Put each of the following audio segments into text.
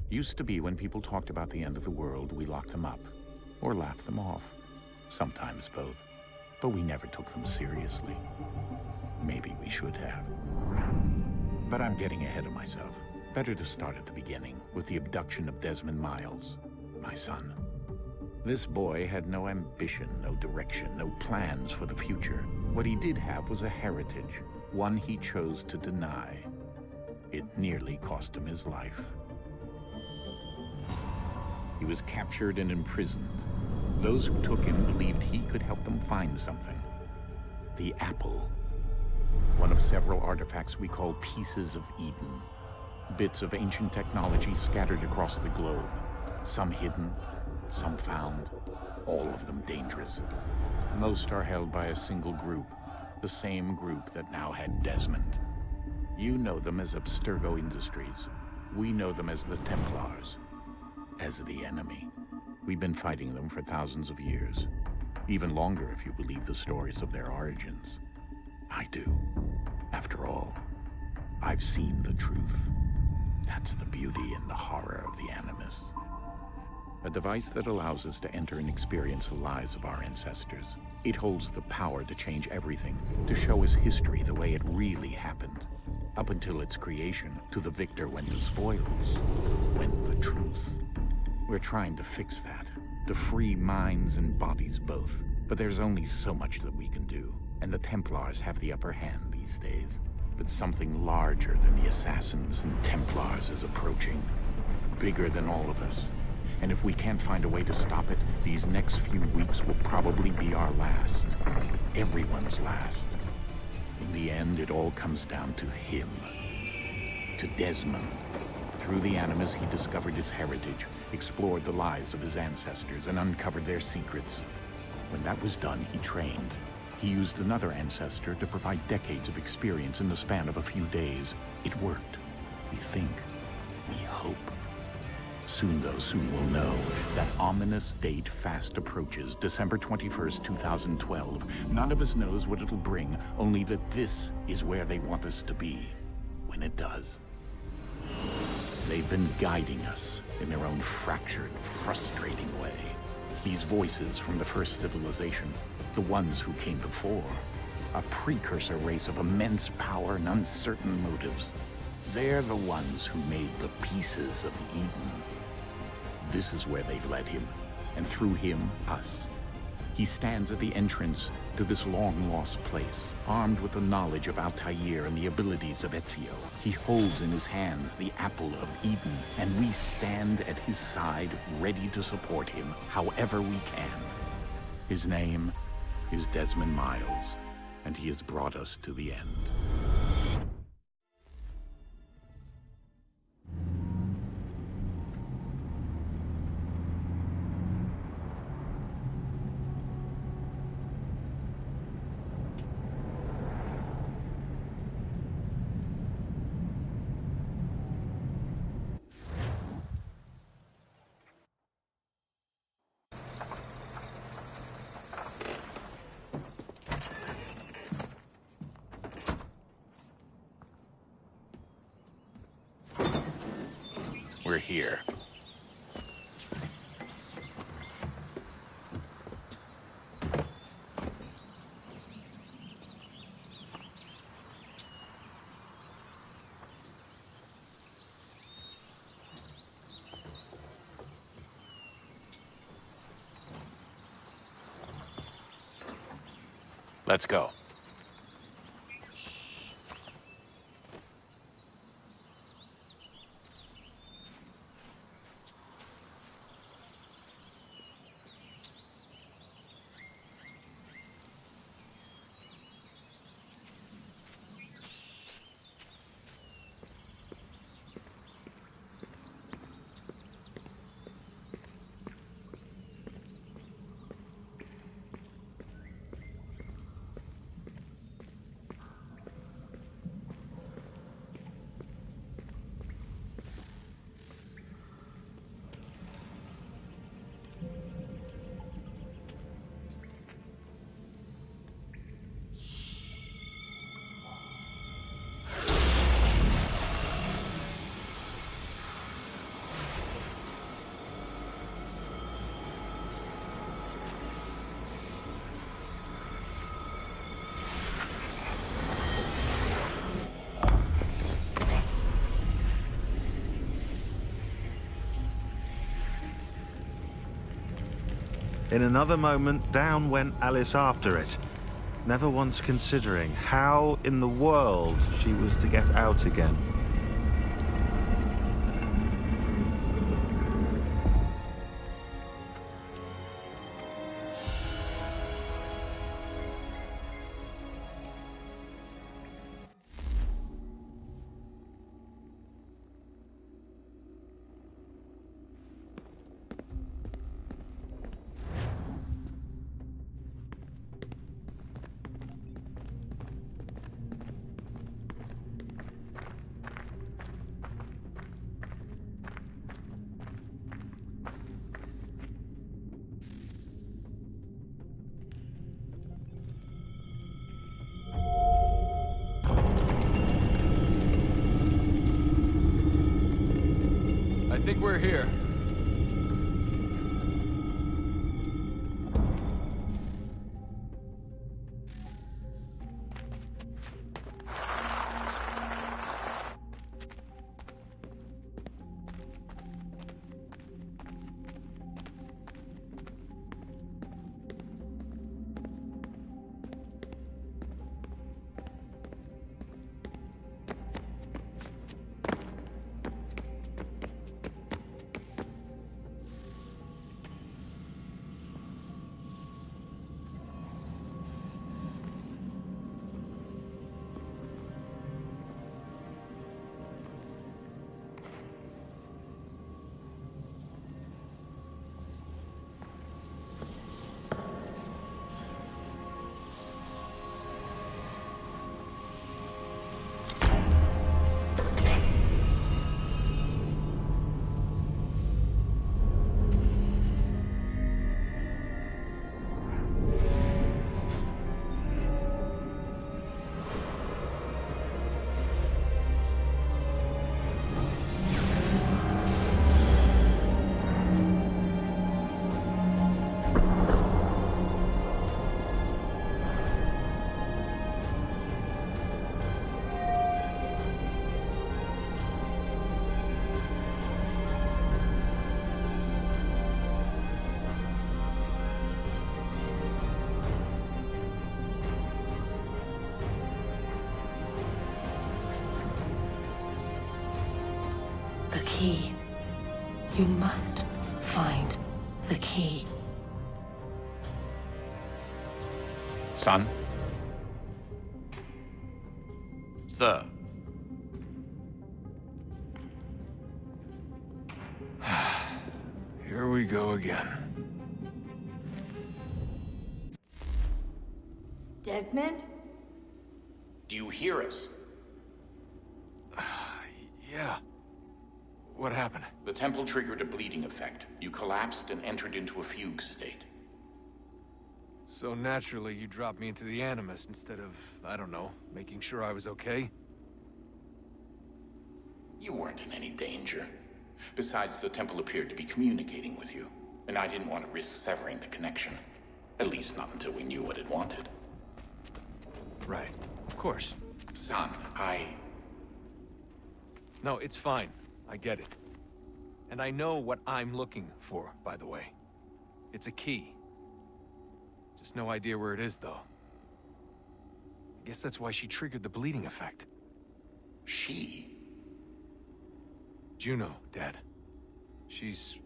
Used to be when people talked about the end of the world, we locked them up. Or laughed them off. Sometimes both. But we never took them seriously. Maybe we should have. But I'm getting ahead of myself. Better to start at the beginning, with the abduction of Desmond Miles, my son. This boy had no ambition, no direction, no plans for the future. What he did have was a heritage, one he chose to deny. It nearly cost him his life. He was captured and imprisoned. Those who took him believed he could help them find something. The apple. One of several artifacts we call pieces of Eden. Bits of ancient technology scattered across the globe. Some hidden, some found, all of them dangerous. Most are held by a single group, the same group that now had Desmond. You know them as Abstergo Industries. We know them as the Templars, as the enemy. We've been fighting them for thousands of years, even longer if you believe the stories of their origins. I do. After all, I've seen the truth. That's the beauty and the horror of the Animus. A device that allows us to enter and experience the lives of our ancestors. It holds the power to change everything, to show us history the way it really happened. Up until its creation, to the victor went the spoils, went the truth. We're trying to fix that, to free minds and bodies both. But there's only so much that we can do, and the Templars have the upper hand these days. But something larger than the Assassins and Templars is approaching, bigger than all of us. And if we can't find a way to stop it, these next few weeks will probably be our last. Everyone's last. In the end, it all comes down to him. To Desmond. Through the Animus, he discovered his heritage, explored the lives of his ancestors, and uncovered their secrets. When that was done, he trained. He used another ancestor to provide decades of experience in the span of a few days. It worked. We think. We hope. Soon, though, soon we'll know. That ominous date fast approaches, December 21st, 2012. None of us knows what it'll bring, only that this is where they want us to be, when it does. They've been guiding us in their own fractured, frustrating way. These voices from the first civilization, the ones who came before, a precursor race of immense power and uncertain motives. They're the ones who made the pieces of Eden. This is where they've led him, and through him, us. He stands at the entrance to this long-lost place, armed with the knowledge of Altair and the abilities of Ezio. He holds in his hands the apple of Eden, and we stand at his side, ready to support him however we can. His name is Desmond Miles, and he has brought us to the end. We're here. Let's go. In another moment, down went Alice after it, never once considering how in the world she was to get out again. I think we're here. The key. You must find the key. Son? Sir. Here we go again. Desmond? Do you hear us? Yeah. What happened? The temple triggered a bleeding effect. You collapsed and entered into a fugue state. So naturally, you dropped me into the Animus instead of, I don't know, making sure I was okay? You weren't in any danger. Besides, the temple appeared to be communicating with you, and I didn't want to risk severing the connection. At least not until we knew what it wanted. Right. Of course. Son, No, it's fine. I get it. And I know what I'm looking for, by the way. It's a key. Just no idea where it is, though. I guess that's why she triggered the bleeding effect. She? Juno, Dad. She's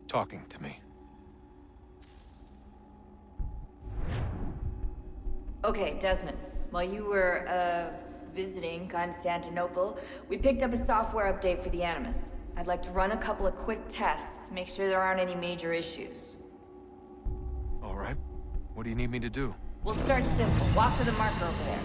talking to me. Okay, Desmond. While you were, visiting Constantinople, we picked up a software update for the Animus. I'd like to run a couple of quick tests, make sure there aren't any major issues. All right. What do you need me to do? We'll start simple. Walk to the marker over there.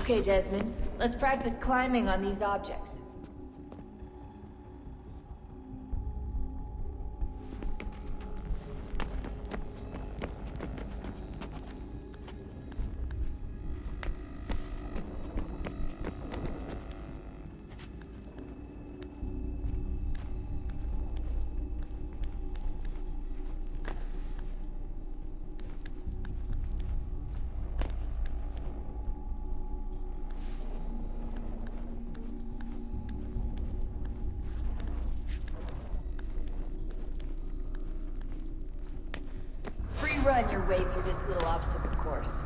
Okay, Desmond. Let's practice climbing on these objects. Run your way through this little obstacle course.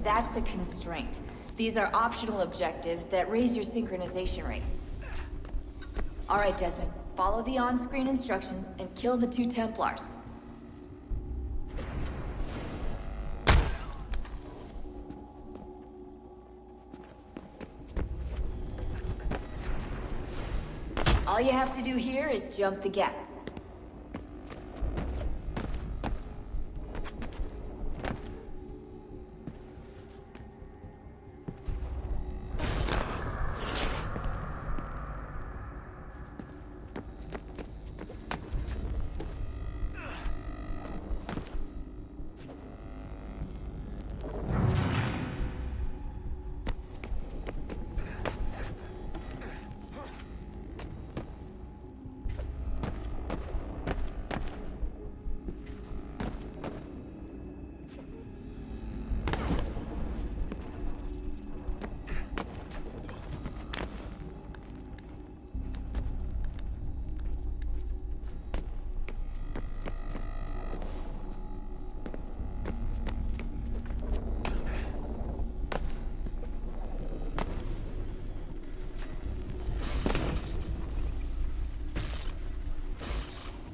That's a constraint. These are optional objectives that raise your synchronization rate. All right, Desmond. Follow the on-screen instructions and kill the 2 Templars. All you have to do here is jump the gap.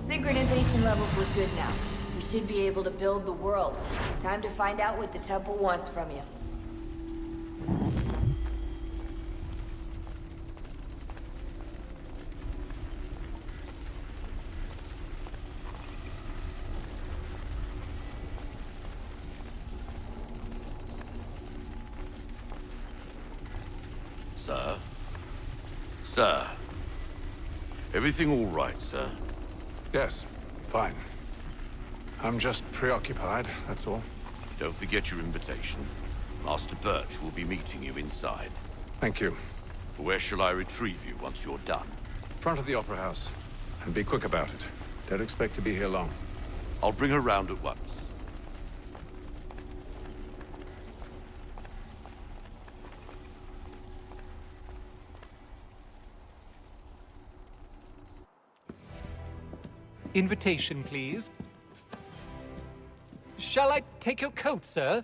Synchronization levels look good now. We should be able to build the world. Time to find out what the temple wants from you. Sir? Sir? Everything all right, sir? Yes, fine. I'm just preoccupied, that's all. Don't forget your invitation. Master Birch will be meeting you inside. Thank you. Where shall I retrieve you once you're done? Front of the Opera House. And be quick about it. Don't expect to be here long. I'll bring her round at once. Invitation, please. Shall I take your coat, sir?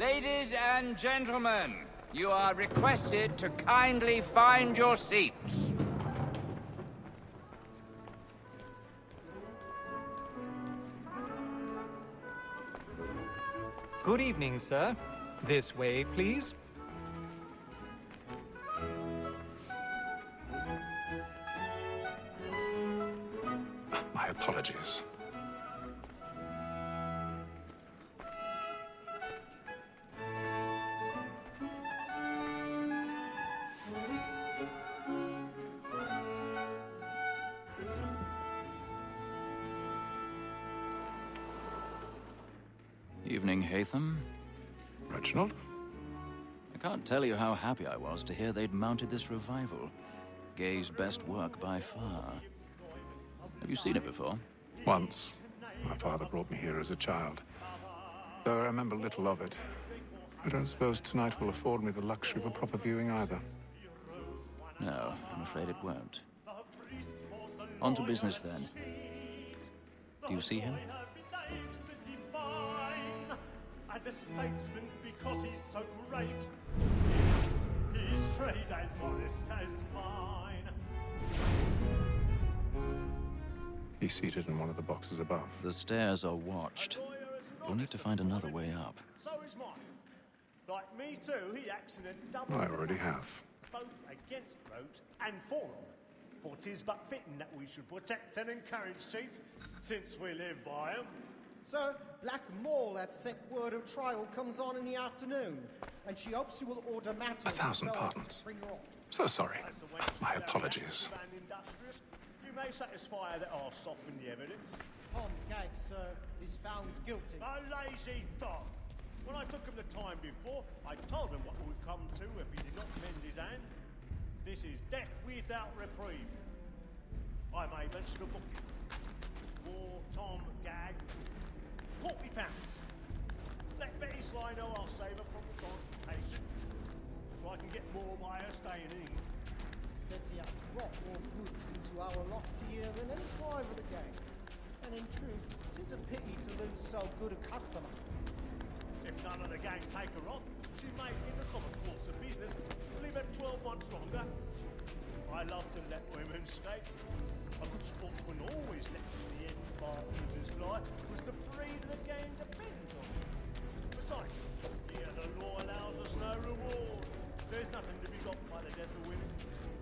Ladies and gentlemen, you are requested to kindly find your seats. Good evening, sir. This way, please. My apologies. Evening, Hatham. Reginald? I can't tell you how happy I was to hear they'd mounted this revival. Gay's best work by far. Have you seen it before? Once. My father brought me here as a child. Though I remember little of it. I don't suppose tonight will afford me the luxury of a proper viewing either. No, I'm afraid it won't. On to business then. Do you see him? And the statesman because he's so great. This street as honest as mine. He's seated in one of the boxes above. The stairs are watched. You'll need to find another way up. So is mine. Like me too, he acts in a double. I already have. Both against rote and for 'em. For 'tis but fitting that we should protect and encourage cheats, since we live by 'em. Sir, Black Mall at set word of trial comes on in the afternoon, and she hopes you will order matters. 1,000 so as to pardons. bring her off. So sorry. As the wench My is apologies. active and industrious, you may satisfy that I'll soften the evidence. Tom Gag, sir, is found guilty. A lazy dog. When I took him the time before, I told him what would come to if he did not mend his hand. This is death without reprieve. I may mention a booking. For Tom Gag, £40. Let Betty Sly know I'll save her from confrontation. So I can get more by her staying in. Betty has brought more goods into our lofty year than any five of the gang. And in truth, 'tis a pity to lose so good a customer. If none of the gang take her off, she may, in the common course of business, leave her 12 months longer. I love to let women stay. A good sportsman always lets the end partners fly, because the breed of the game depends on it. Besides, here the law allows us no reward. There's nothing to be got by the death of women,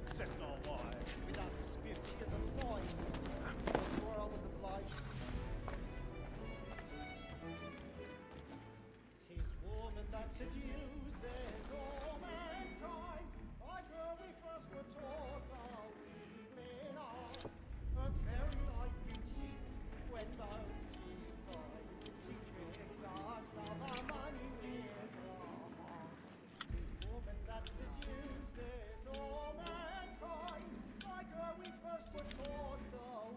except our wives. Without spirit, she is a fly. I swore I was obliged. 'Tis woman that seduces all mankind. By her we first were taught our evening arts. Her very eyes do cheat when those keys find. She tricks us of our money with her hearts. 'Tis woman that seduces all mankind. By her we first were taught our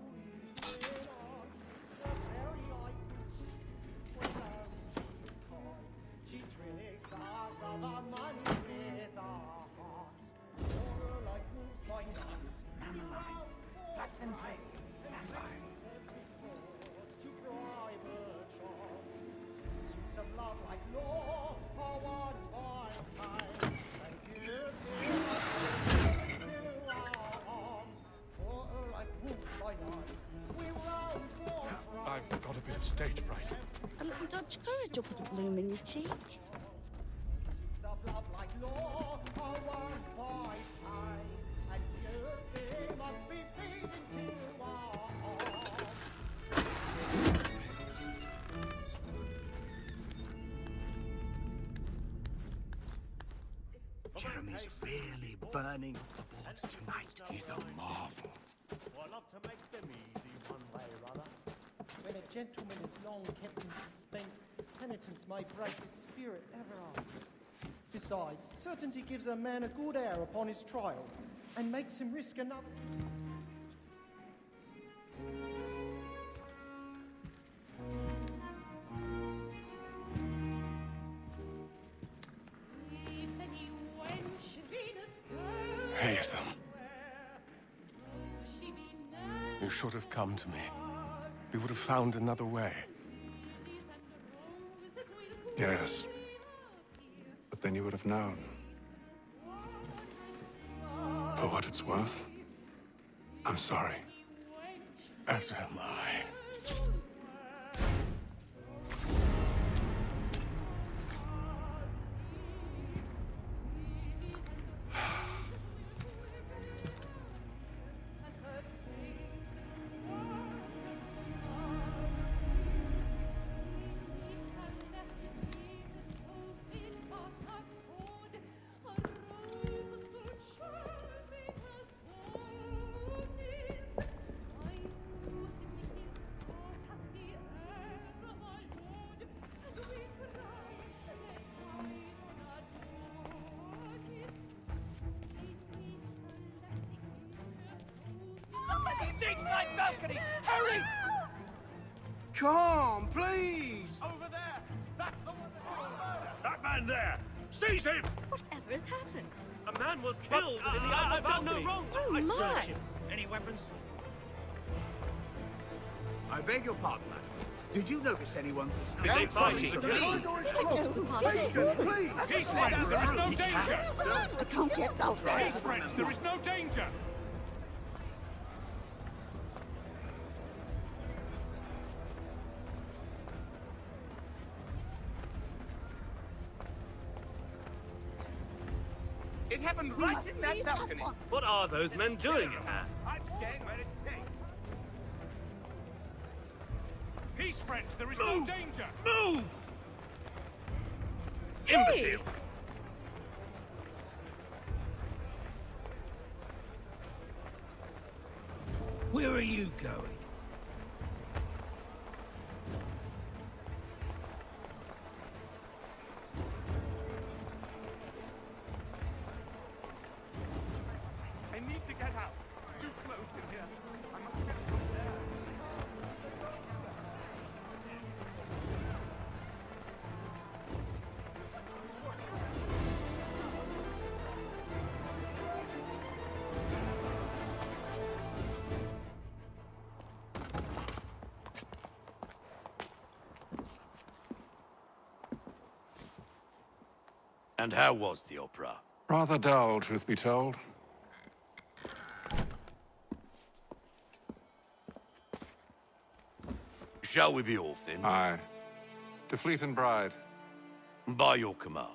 evening arts. Her very eyes do cheat when those keys find. She tricks us of our money with our hearts. For her like wolves by night. Black and white. To bribe her charms. Suits of love like law are won by time. And give to our arms. For her like wolves by night. We roam for pride. I've got a bit of stage fright. A little dodge courage will put a bloom in your cheek. Suits of love like law are won by time. And you must be feeding to our arms. Jeremy's really burning up the boards tonight. He's a marvel. Well, I love to make them easy one way or other. When a gentleman is long kept in suspense, penitence may break his spirit ever after. Besides, certainty gives a man a good air upon his trial, and makes him risk another. Haytham. You should have come to me. We would have found another way. Yes. But then you would have known. For what it's worth, I'm sorry. As am I. Side balcony! Hurry! Come, please! Over there! That's the one that's That man there! Seize him! Whatever has happened? A man was killed in the I've done no wrong! Oh, I my. searched him. Any weapons? I beg your pardon, madam. Did you notice anyone suspicious? They fighting? It was part of it. Peace, friends, there is no danger! I can't get out there. Peace, friends, there is no danger! It happened right in that balcony. What are those men doing in there? I'm staying where it's safe. Peace, friends, there is no danger! Move! Imbecile! Where are you going? I need to get out. Too close in here. I must get from there. And how was the opera? Rather dull, truth be told. Shall we be off then? Aye. To Fleet and Bride. By your command.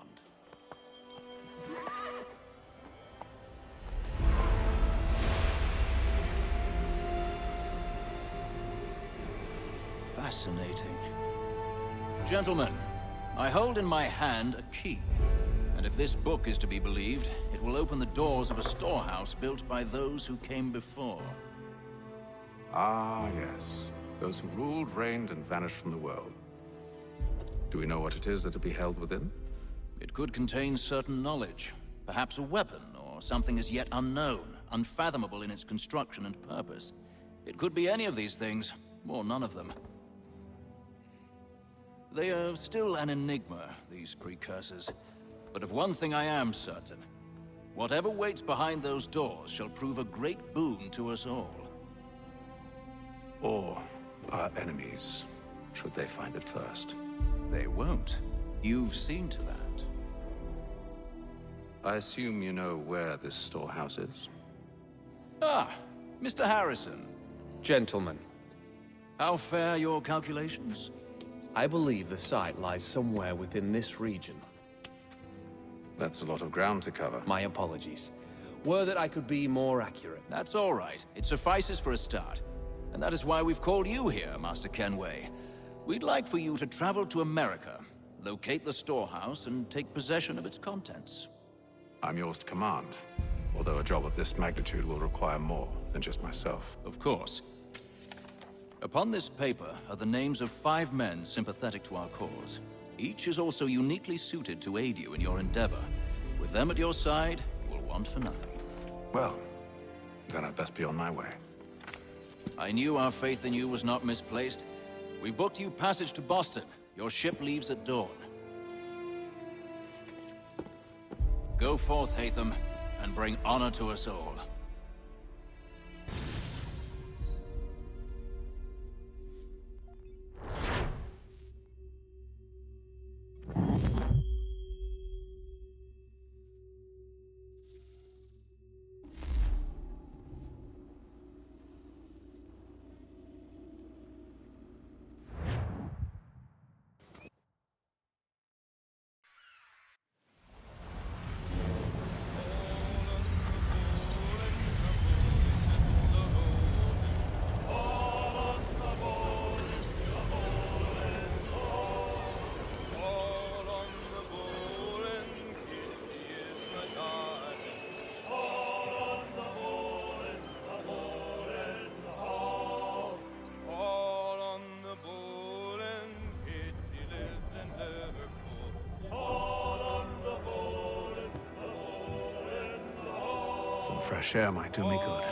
Fascinating. Gentlemen, I hold in my hand a key. And if this book is to be believed, it will open the doors of a storehouse built by those who came before. Ah, yes. Those who ruled, reigned, and vanished from the world. Do we know what it is that will be held within? It could contain certain knowledge. Perhaps a weapon, or something as yet unknown, unfathomable in its construction and purpose. It could be any of these things, or none of them. They are still an enigma, these precursors. But of one thing I am certain. Whatever waits behind those doors shall prove a great boon to us all. Or our enemies, should they find it first. They won't. You've seen to that. I assume you know where this storehouse is? Ah, Mr. Harrison. Gentlemen, How fare your calculations? I believe the site lies somewhere within this region. That's a lot of ground to cover. My apologies. Were that I could be more accurate. That's all right. It suffices for a start. And that is why we've called you here, Master Kenway. We'd like for you to travel to America, locate the storehouse, and take possession of its contents. I'm yours to command, although a job of this magnitude will require more than just myself. Of course. Upon this paper are the names of 5 men sympathetic to our cause. Each is also uniquely suited to aid you in your endeavor. With them at your side, you will want for nothing. Well, then I'd best be on my way. I knew our faith in you was not misplaced. We've booked you passage to Boston. Your ship leaves at dawn. Go forth, Hatham, and bring honor to us all. Some fresh air might do me good.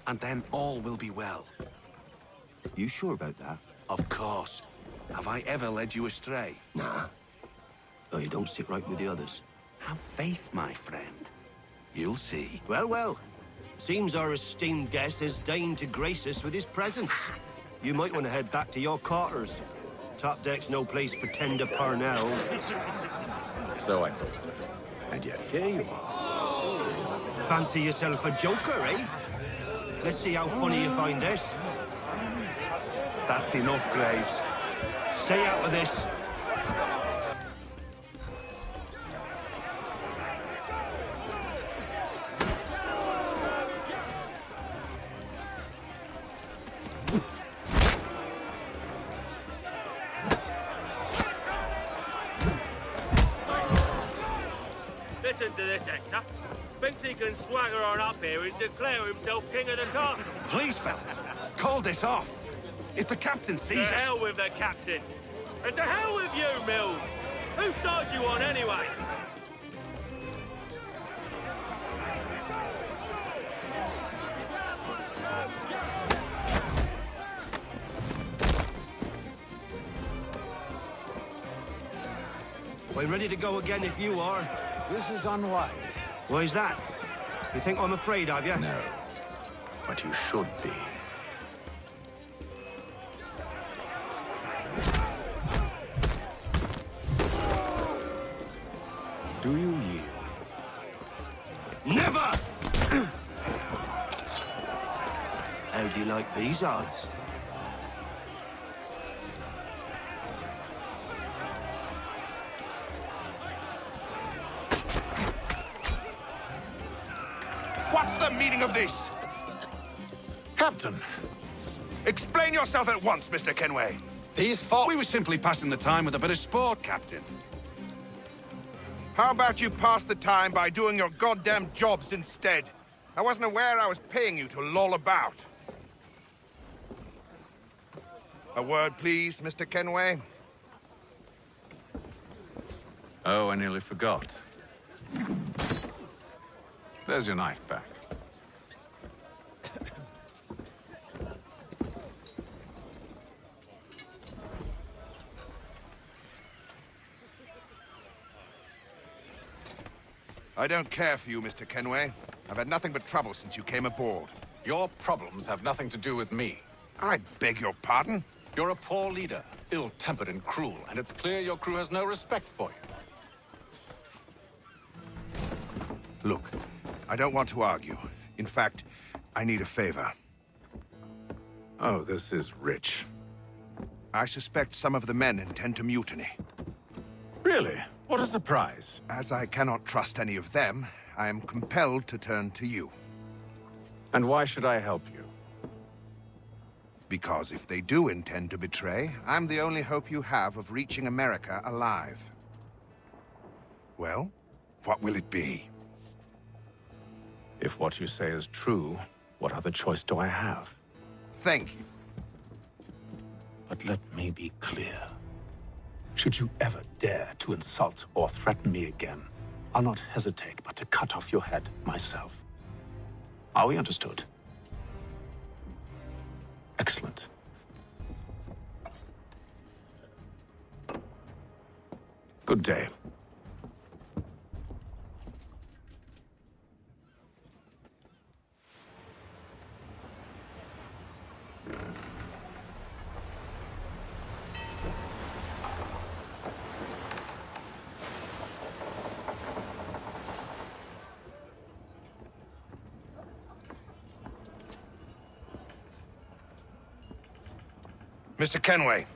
and then all will be well. You sure about that? Of course. Have I ever led you astray? Nah. Though you don't stick right with the others. Have faith, my friend. You'll see. Well, well. Seems our esteemed guest has deigned to grace us with his presence. You might want to head back to your quarters. Top deck's no place for tender parnells. So I thought. And yet here you are. Fancy yourself a joker, eh? Let's see how funny you find this. That's enough, Graves. Stay out of this. Listen to this, Hector. Thinks he can swagger on up here and declare himself king of the castle. Please, fellas, call this off. If the captain sees To us... hell with the captain. And to hell with you, Mills. Whose side you on, anyway? We're ready to go again if you are. This is unwise. Why's that? You think I'm afraid of you? No, but you should be. Do you yield? Never! How do you like these odds? What's the meaning of this? Captain! Explain yourself at once, Mr. Kenway. These fought. We were simply passing the time with a bit of sport, Captain. How about you pass the time by doing your goddamn jobs instead? I wasn't aware I was paying you to loll about. A word, please, Mr. Kenway. Oh, I nearly forgot. There's your knife back. I don't care for you, Mr. Kenway. I've had nothing but trouble since you came aboard. Your problems have nothing to do with me. I beg your pardon? You're a poor leader, ill-tempered and cruel, and it's clear your crew has no respect for you. Look, I don't want to argue. In fact, I need a favor. Oh, this is rich. I suspect some of the men intend to mutiny. Really? What a surprise. As I cannot trust any of them, I am compelled to turn to you. And why should I help you? Because if they do intend to betray, I'm the only hope you have of reaching America alive. Well, what will it be? If what you say is true, what other choice do I have? Thank you. But let me be clear. Should you ever dare to insult or threaten me again, I'll not hesitate but to cut off your head myself. Are we understood? Excellent. Good day. Mr. Kenway.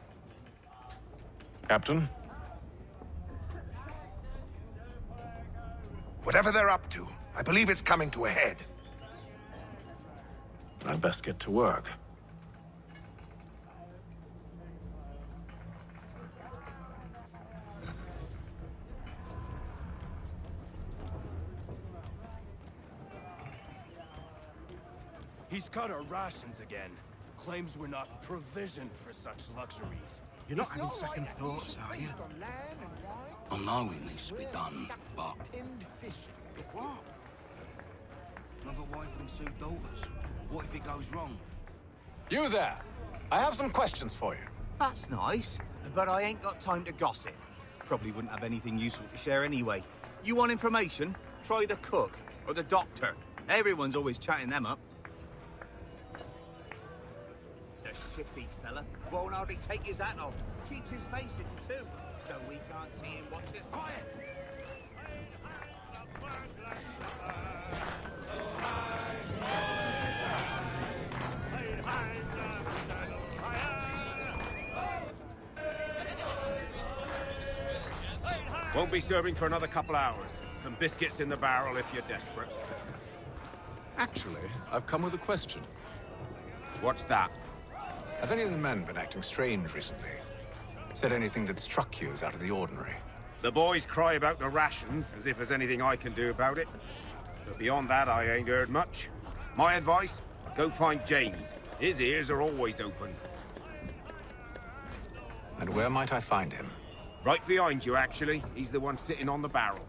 Captain? Whatever they're up to, I believe it's coming to a head. I'd best get to work. He's cut our rations again. Claims we're not provisioned for such luxuries. You're not having second thoughts, are you? I know it needs to be done, but... What? Another wife and two daughters. What if it goes wrong? You there! I have some questions for you. That's nice, but I ain't got time to gossip. Probably wouldn't have anything useful to share anyway. You want information? Try the cook or the doctor. Everyone's always chatting them up. The shifty fella won't hardly take his hat off. Keeps his face in too, so we can't see him watching. Quiet! Won't be serving for another couple hours. Some biscuits in the barrel if you're desperate. Actually, I've come with a question. What's that? Have any of the men been acting strange recently? Said anything that struck you as out of the ordinary? The boys cry about the rations, as if there's anything I can do about it. But beyond that, I ain't heard much. My advice? Go find James. His ears are always open. And where might I find him? Right behind you, actually. He's the one sitting on the barrel.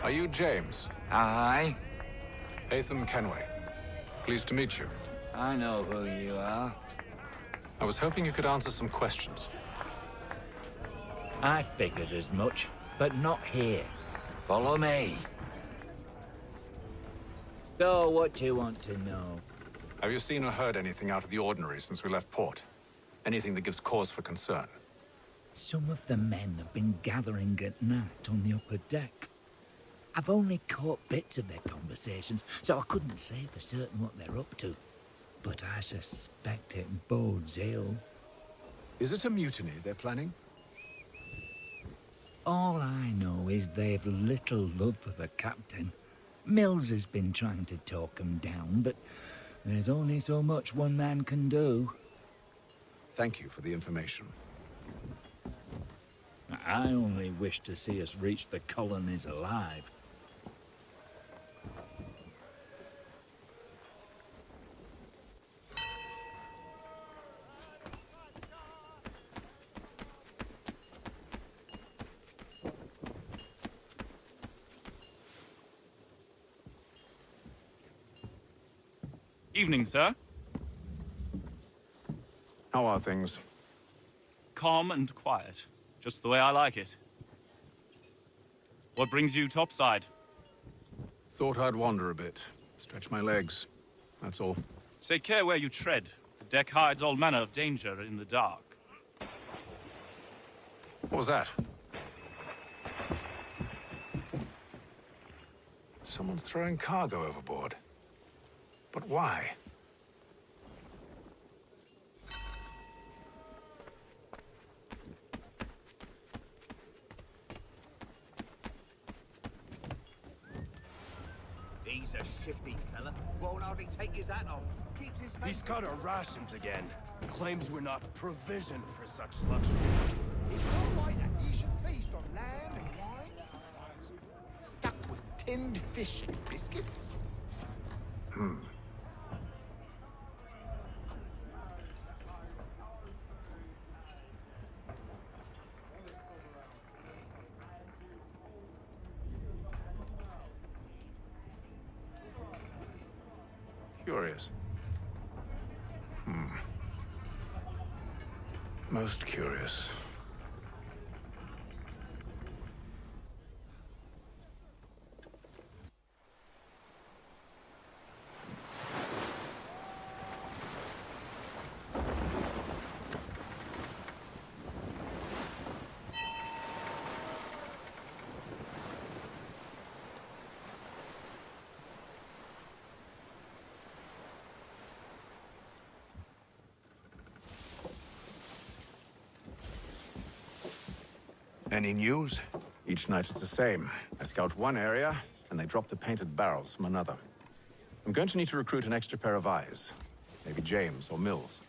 Are you James? Aye. Hatham Kenway. Pleased to meet you. I know who you are. I was hoping you could answer some questions. I figured as much, but not here. Follow me. So, what do you want to know? Have you seen or heard anything out of the ordinary since we left port? Anything that gives cause for concern? Some of the men have been gathering at night on the upper deck. I've only caught bits of their conversations, so I couldn't say for certain what they're up to. But I suspect it bodes ill. Is it a mutiny they're planning? All I know is they've little love for the captain. Mills has been trying to talk him down, but there's only so much one man can do. Thank you for the information. I only wish to see us reach the colonies alive. Evening, sir. How are things? Calm and quiet. Just the way I like it. What brings you topside? Thought I'd wander a bit. Stretch my legs. That's all. Take care where you tread. The deck hides all manner of danger in the dark. What was that? Someone's throwing cargo overboard. But why? He's a shifty fella. Won't hardly take his hat off. Keeps his face. He's cut our rations again. Claims we're not provisioned for such luxury. It's not right that you should feast on lamb and wine, stuck with tinned fish and biscuits. Curious. Most curious. Any news? Each night it's the same. I scout one area, and they drop the painted barrels from another. I'm going to need to recruit an extra pair of eyes. Maybe James or Mills.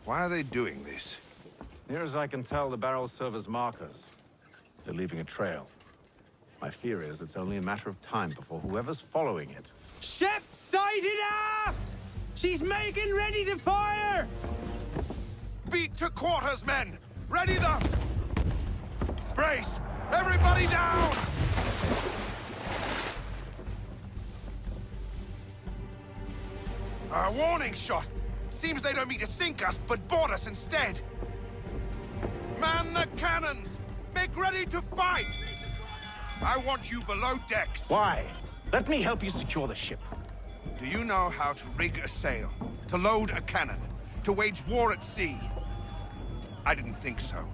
Why are they doing this? Near as I can tell, the barrels serve as markers. They're leaving a trail. My fear is it's only a matter of time before whoever's following it... Ship sighted aft! She's making ready to fire! Beat to quarters, men! Ready them! Brace! Everybody down! A warning shot! Seems they don't mean to sink us, but board us instead! Man the cannons! Make ready to fight! I want you below decks. Why? Let me help you secure the ship. Do you know how to rig a sail? To load a cannon? To wage war at sea? I didn't think so.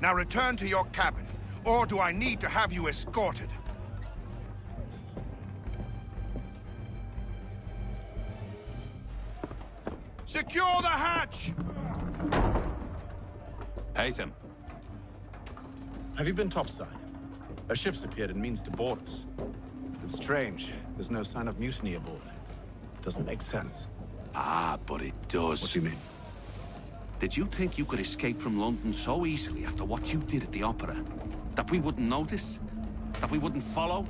Now return to your cabin, or do I need to have you escorted? Secure the hatch! Haytham. Have you been topside? A ship's appeared and means to board us. It's strange. There's no sign of mutiny aboard. Doesn't make sense. Ah, but it does. What do you mean? Did you think you could escape from London so easily after what you did at the opera? That we wouldn't notice? That we wouldn't follow?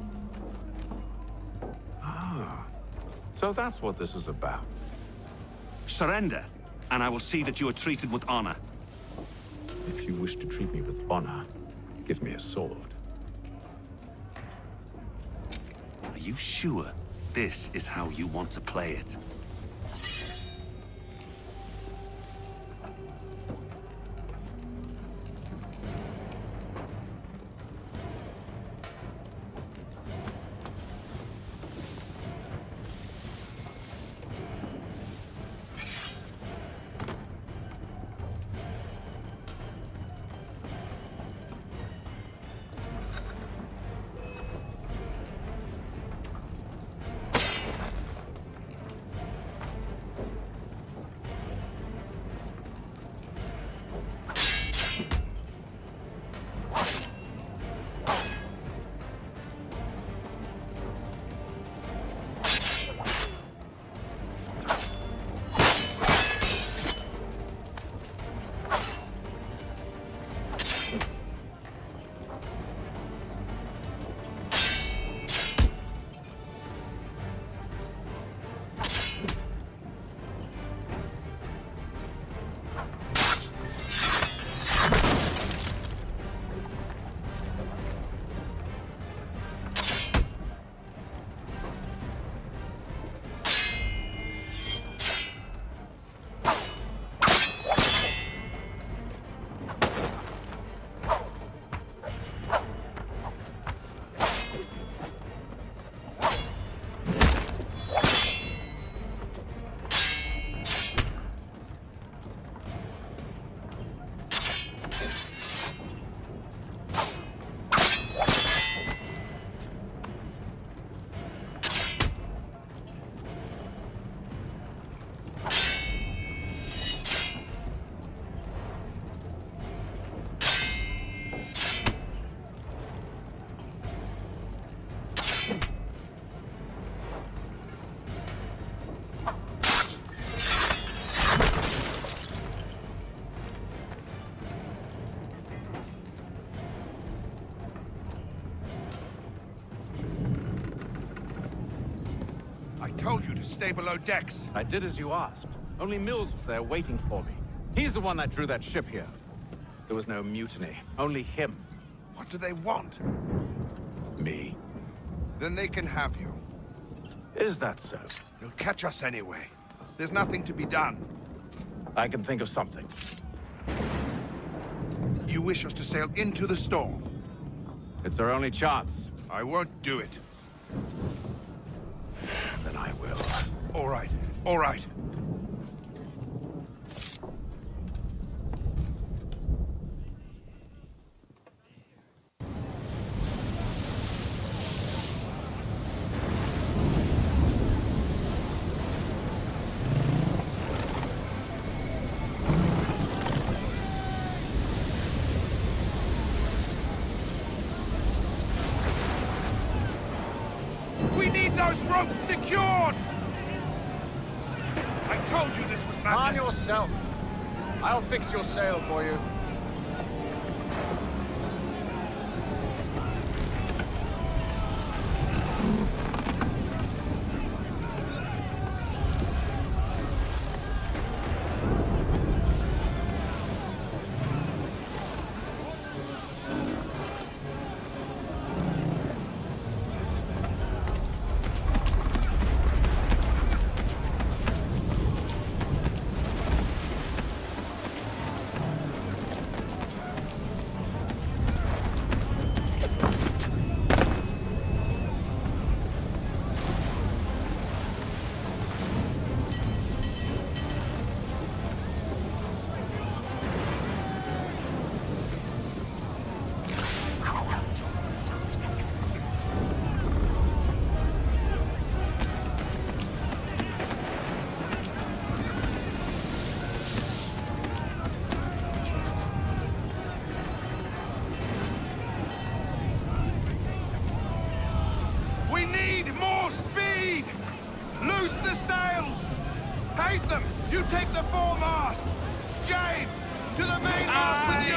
Ah. So that's what this is about. Surrender, and I will see that you are treated with honor. If you wish to treat me with honor, give me a sword. Are you sure this is how you want to play it? Told you to stay below decks. I did as you asked. Only Mills was there waiting for me. He's the one that drew that ship here. There was no mutiny, only him. What do they want? Me. Then they can have you. Is that so? They'll catch us anyway. There's nothing to be done. I can think of something. You wish us to sail into the storm? It's our only chance. I won't do it. Then I will. All right, all right. We need those ropes secured! I told you this was madness. Arm yourself. I'll fix your sail for you. Await them! You take the foremast! James! To the mainmast with you!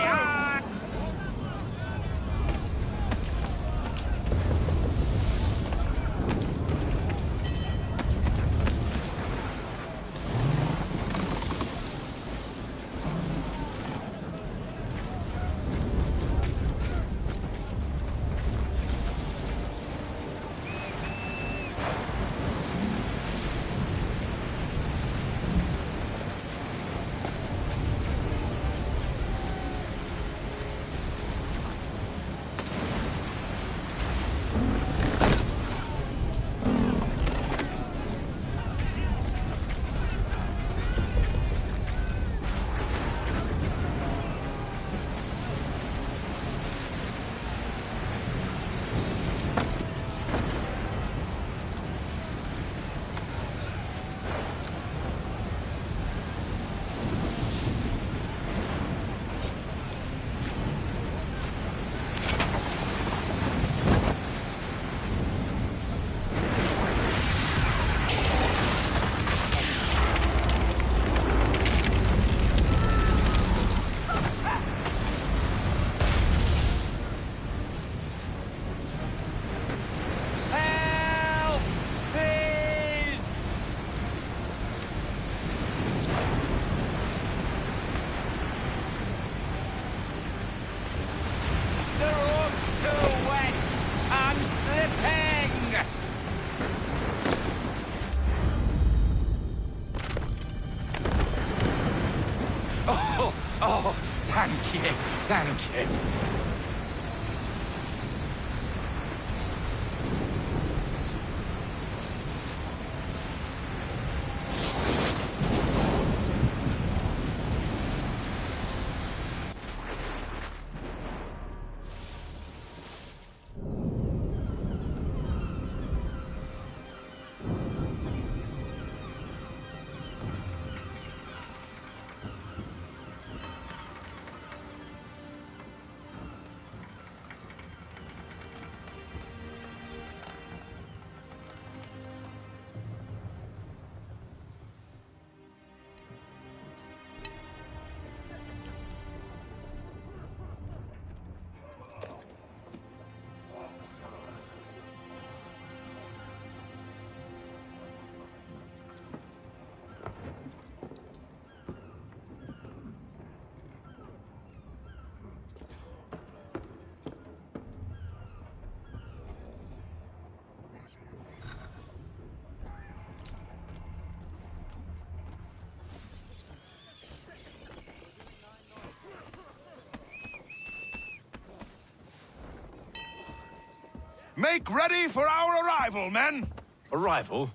Oh, thank you, thank you. Make ready for our arrival, men! Arrival?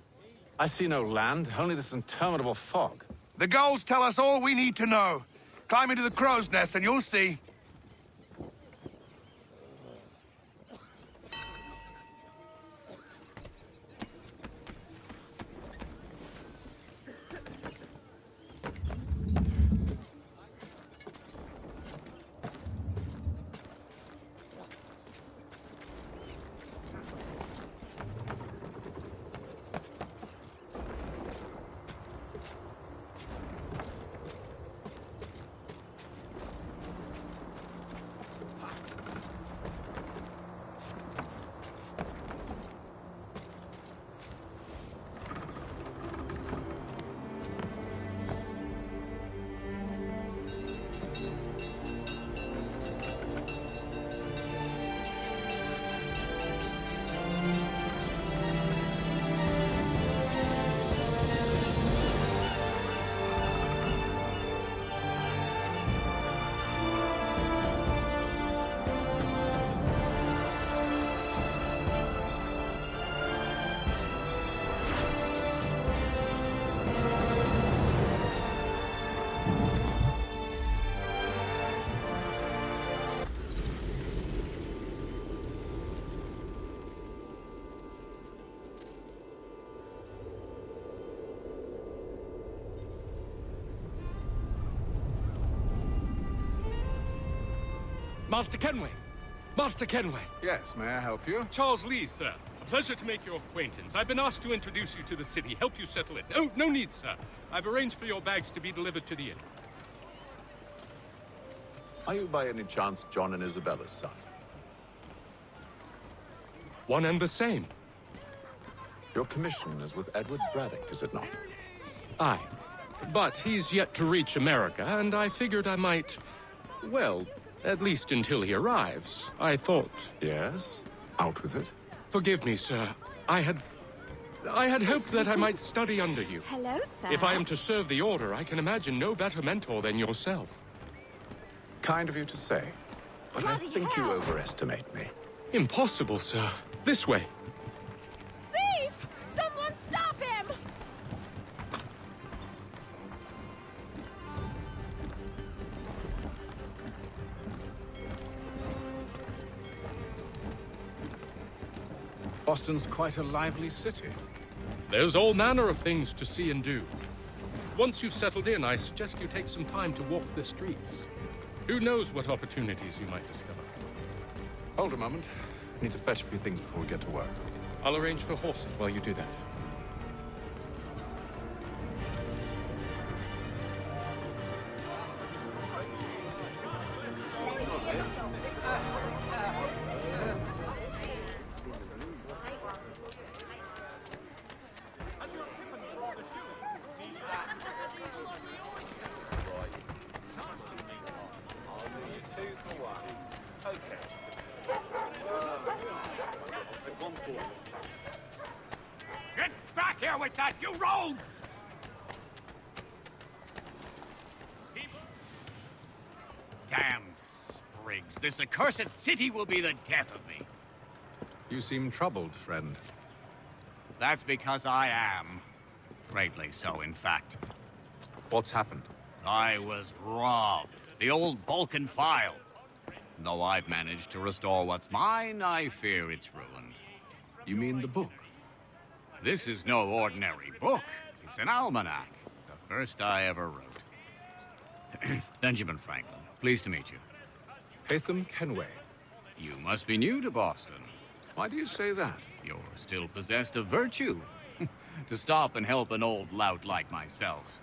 I see no land, only this interminable fog. The gulls tell us all we need to know. Climb into the crow's nest and you'll see. Master Kenway! Master Kenway! Yes, may I help you? Charles Lee, sir. Pleasure to make your acquaintance. I've been asked to introduce you to the city, help you settle in. Oh, no need, sir. I've arranged for your bags to be delivered to the inn. Are you by any chance John and Isabella's son? One and the same. Your commission is with Edward Braddock, is it not? Aye. But he's yet to reach America, and I figured I might... Well, at least until he arrives, I thought... Yes? Out with it. Forgive me, sir. I had hoped that I might study under you. Hello, sir. If I am to serve the Order, I can imagine no better mentor than yourself. Kind of you to say, but I think you overestimate me. Impossible, sir. This way. Thief! Someone stop him! Boston's quite a lively city. There's all manner of things to see and do. Once you've settled in, I suggest you take some time to walk the streets. Who knows what opportunities you might discover. Hold a moment. I need to fetch a few things before we get to work. I'll arrange for horses while you do that. Get back here with that, you rogue! Damned sprigs. This accursed city will be the death of me. You seem troubled, friend. That's because I am. Greatly so, in fact. What's happened? I was robbed. The old Balkan file. Though I've managed to restore what's mine, I fear it's ruined. You mean the book? This is no ordinary book. It's an almanac. The first I ever wrote. Benjamin Franklin, pleased to meet you. Haytham Kenway. You must be new to Boston. Why do you say that? You're still possessed of virtue. To stop and help an old lout like myself.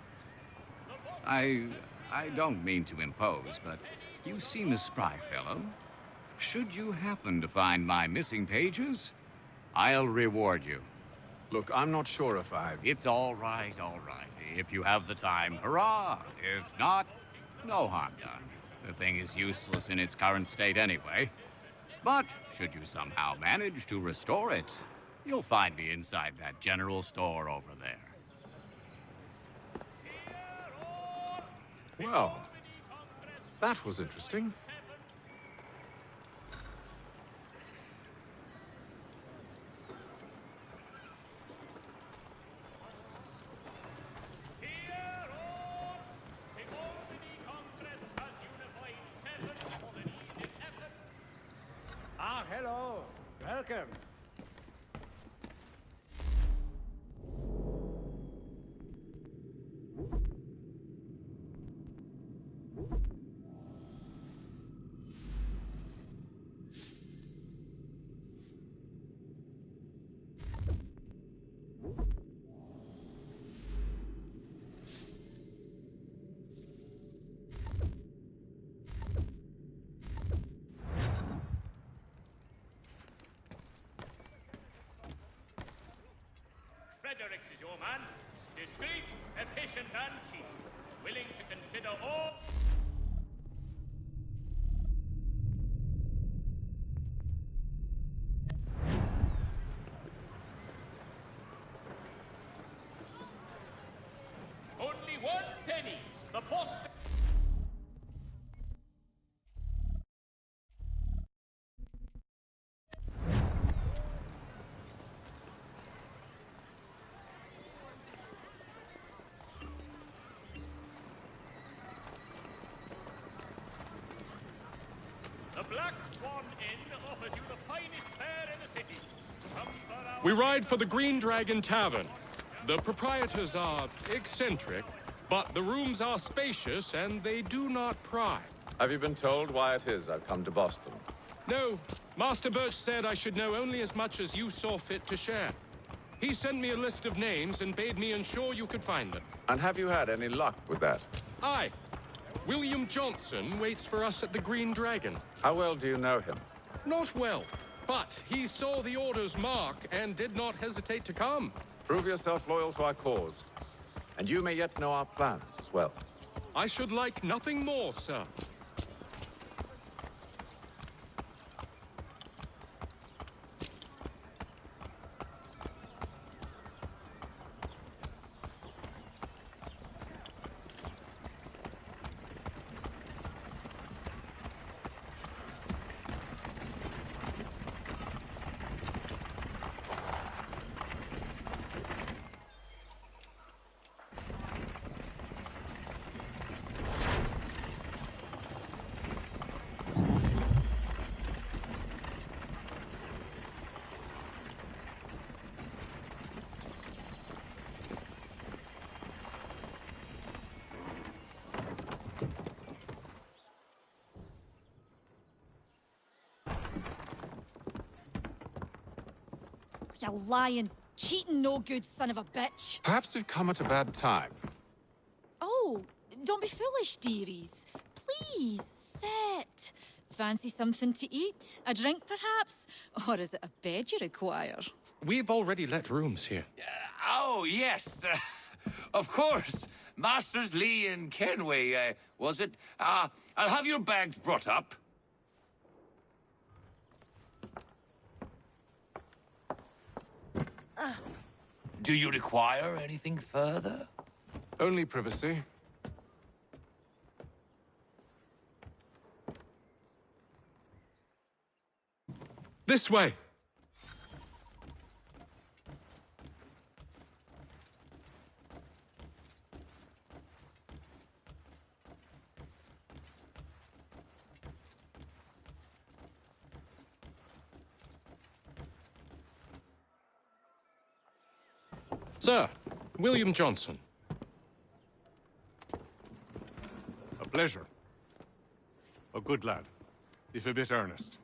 I don't mean to impose, but you seem a spry fellow. Should you happen to find my missing pages, I'll reward you. Look, I'm not sure if I... It's all right, all right. If you have the time, hurrah! If not, no harm done. The thing is useless in its current state anyway. But should you somehow manage to restore it, you'll find me inside that general store over there. Well, that was interesting. Ah, hello. Welcome. Frederick is your man. Discreet, efficient, and cheap. Willing to consider all... Only 1 penny. The post... The Black Swan Inn offers you the finest fare in the city. Come for our... We ride for the Green Dragon Tavern. The proprietors are eccentric, but the rooms are spacious and they do not pry. Have you been told why it is I've come to Boston? No, Master Birch said I should know only as much as you saw fit to share. He sent me a list of names and bade me ensure you could find them. And have you had any luck with that? Aye. William Johnson waits for us at the Green Dragon. How well do you know him? Not well, but he saw the Order's mark and did not hesitate to come. Prove yourself loyal to our cause. And you may yet know our plans as well. I should like nothing more, sir. You lying, cheating, no good son of a bitch. Perhaps we've come at a bad time. Oh, don't be foolish, dearies. Please, sit. Fancy something to eat? A drink, perhaps? Or is it a bed you require? We've already let rooms here. Oh, yes. Of course. Masters Lee and Kenway, was it? I'll have your bags brought up. Do you require anything further? Only privacy. This way. Sir, William Johnson. A pleasure. A good lad, if a bit earnest.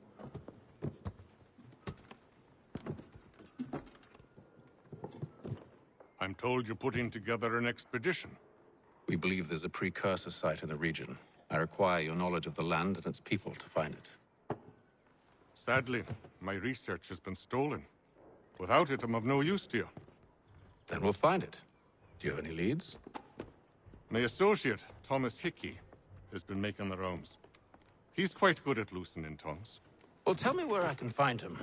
I'm told you're putting together an expedition. We believe there's a precursor site in the region. I require your knowledge of the land and its people to find it. Sadly, my research has been stolen. Without it, I'm of no use to you. Then we'll find it. Do you have any leads? My associate, Thomas Hickey, has been making the rounds. He's quite good at loosening tongues. Well, tell me where I can find him.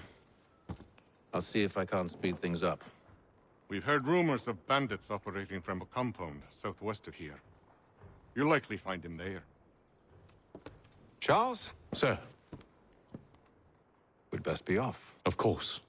I'll see if I can't speed things up. We've heard rumors of bandits operating from a compound southwest of here. You'll likely find him there. Charles? Sir. We'd best be off. Of course.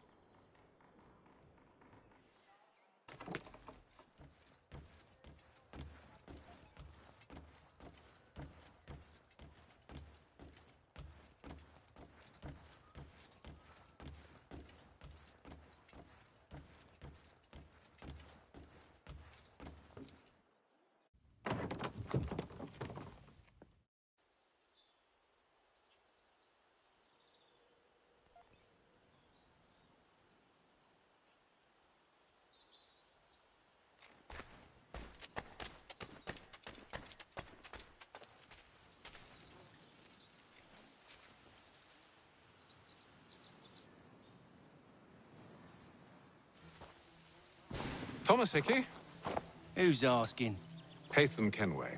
Thomas Hickey? Who's asking? Haytham Kenway.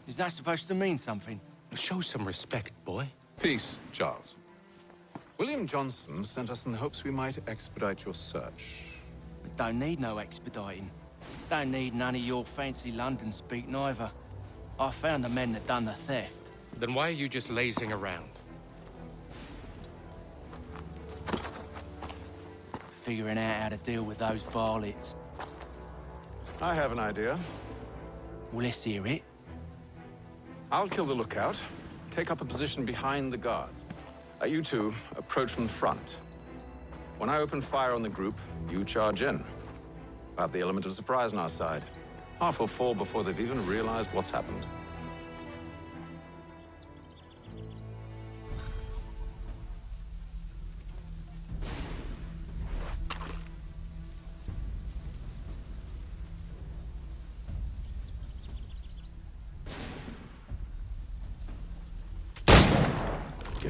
Is that supposed to mean something? Show some respect, boy. Peace, Charles. William Johnson sent us in the hopes we might expedite your search. We don't need no expediting. Don't need none of your fancy London speak neither. I found the men that done the theft. Then why are you just lazing around? Figuring out how to deal with those varlets. I have an idea. Well, let's hear it. I'll kill the lookout, take up a position behind the guards. You two approach from the front. When I open fire on the group, you charge in. We'll have the element of surprise on our side. Half will fall before they've even realized what's happened.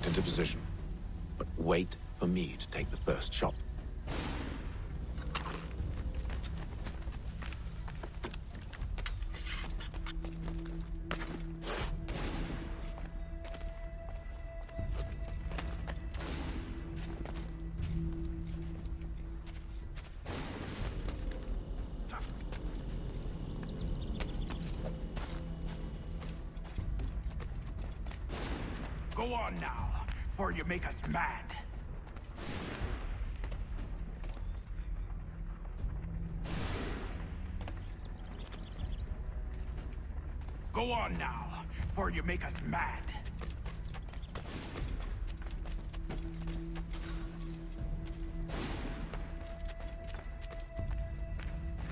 Get into position. But wait for me to take the first shot. Go on now, before you make us mad. Go on now, before you make us mad.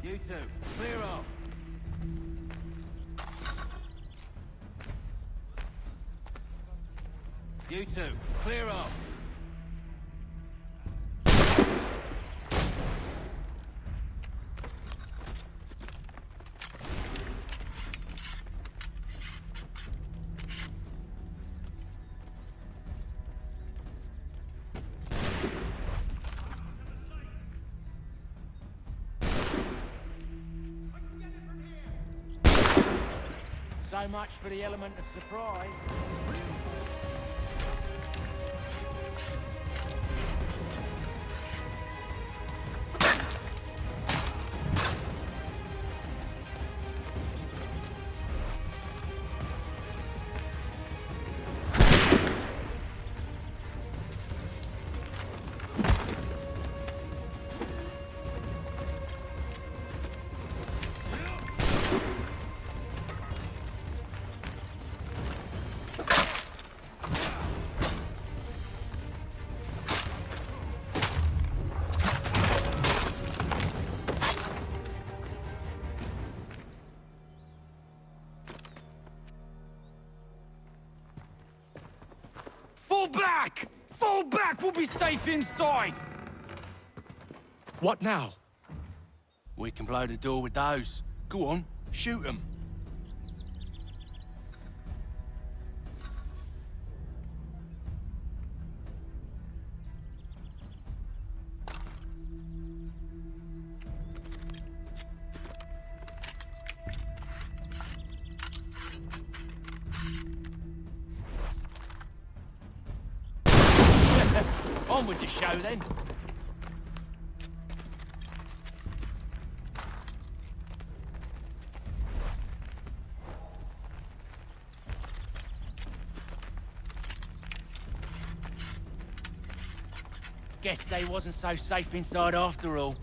You two, clear off. You two, clear off. So much for the element of surprise. Fall back! Fall back! We'll be safe inside! What now? We can blow the door with those. Go on, shoot them. On with the show, then. Guess they wasn't so safe inside after all.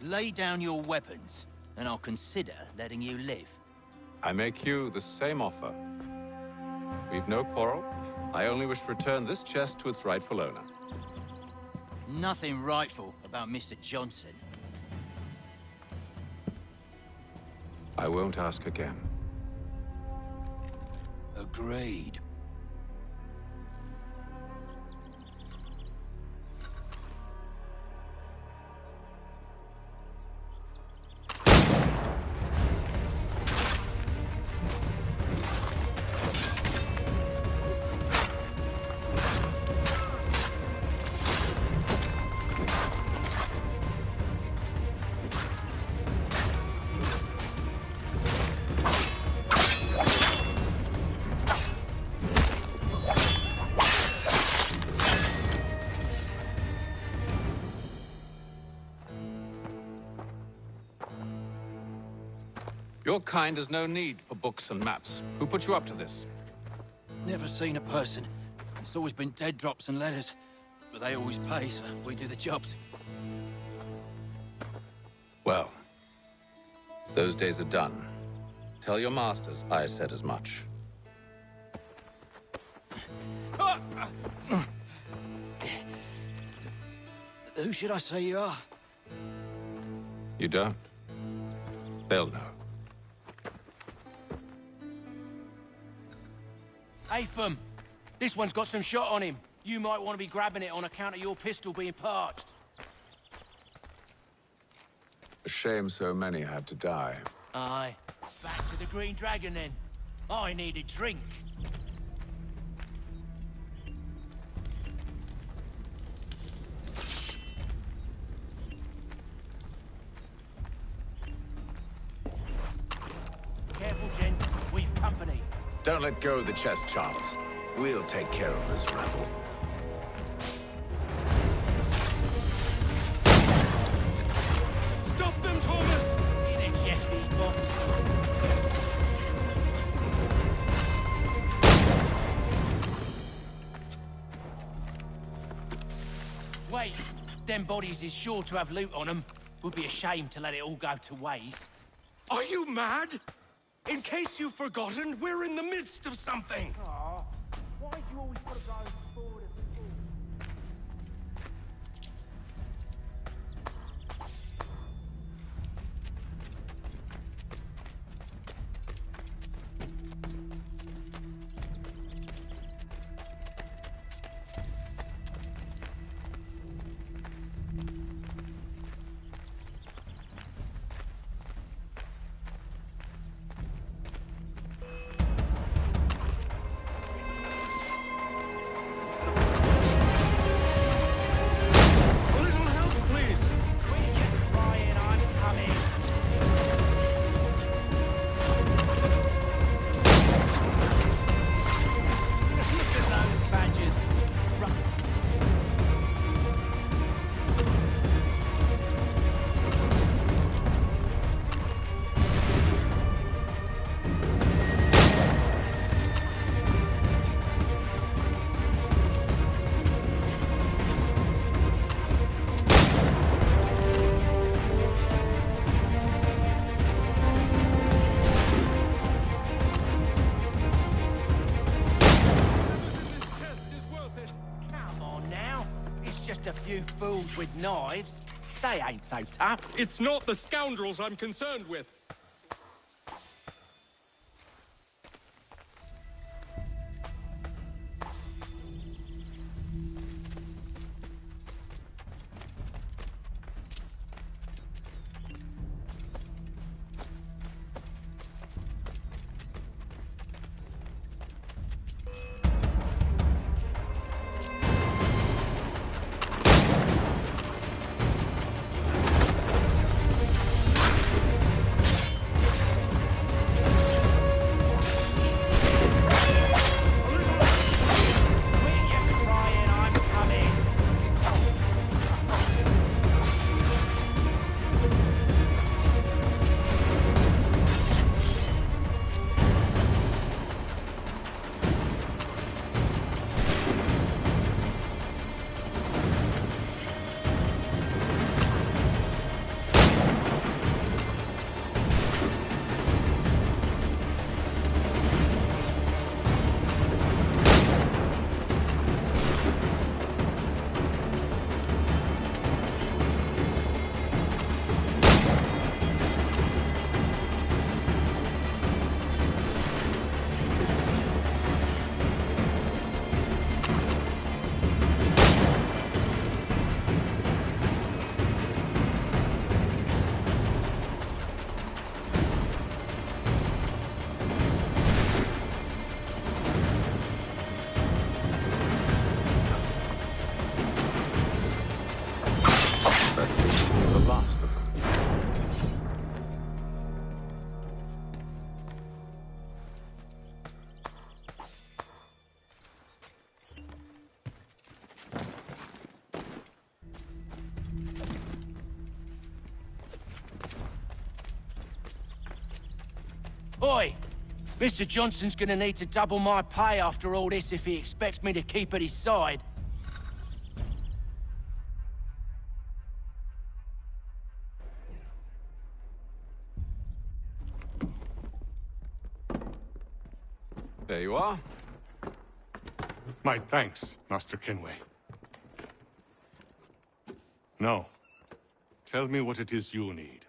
Lay down your weapons, and I'll consider letting you live. I make you the same offer. We've no quarrel. I only wish to return this chest to its rightful owner. Nothing rightful about Mr. Johnson. I won't ask again. Agreed. Your kind has no need for books and maps. Who put you up to this? Never seen a person. It's always been dead drops and letters. But they always pay, so we do the jobs. Well, those days are done. Tell your masters I said as much. Who should I say you are? You don't? They'll know. Atham! This one's got some shot on him. You might want to be grabbing it on account of your pistol being parched. A shame so many had to die. Aye. Back to the Green Dragon then. I need a drink. Careful, Jen. We've company. Don't let go of the chest, Charles. We'll take care of this rabble. Stop them, Thomas! In a chest, these bots. Wait, them bodies is sure to have loot on them. Would be a shame to let it all go to waste. Are you mad? In case you've forgotten, we're in the midst of something. Aw, why do you always put to go forward and forward? A few fools with knives. They ain't so tough. It's not the scoundrels I'm concerned with. Oi! Mr. Johnson's gonna need to double my pay after all this if he expects me to keep at his side. There you are. My thanks, Master Kenway. Now, tell me what it is you need.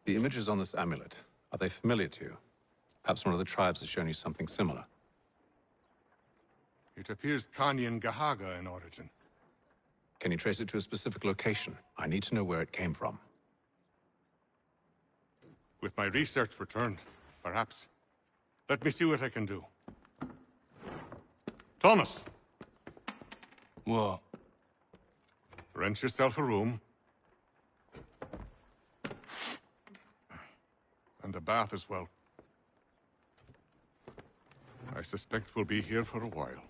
The images on this amulet, are they familiar to you? Perhaps one of the tribes has shown you something similar. It appears Kanyan Gahaga in origin. Can you trace it to a specific location? I need to know where it came from. With my research returned, perhaps. Let me see what I can do. Thomas! What? Rent yourself a room. And a bath as well. I suspect we'll be here for a while.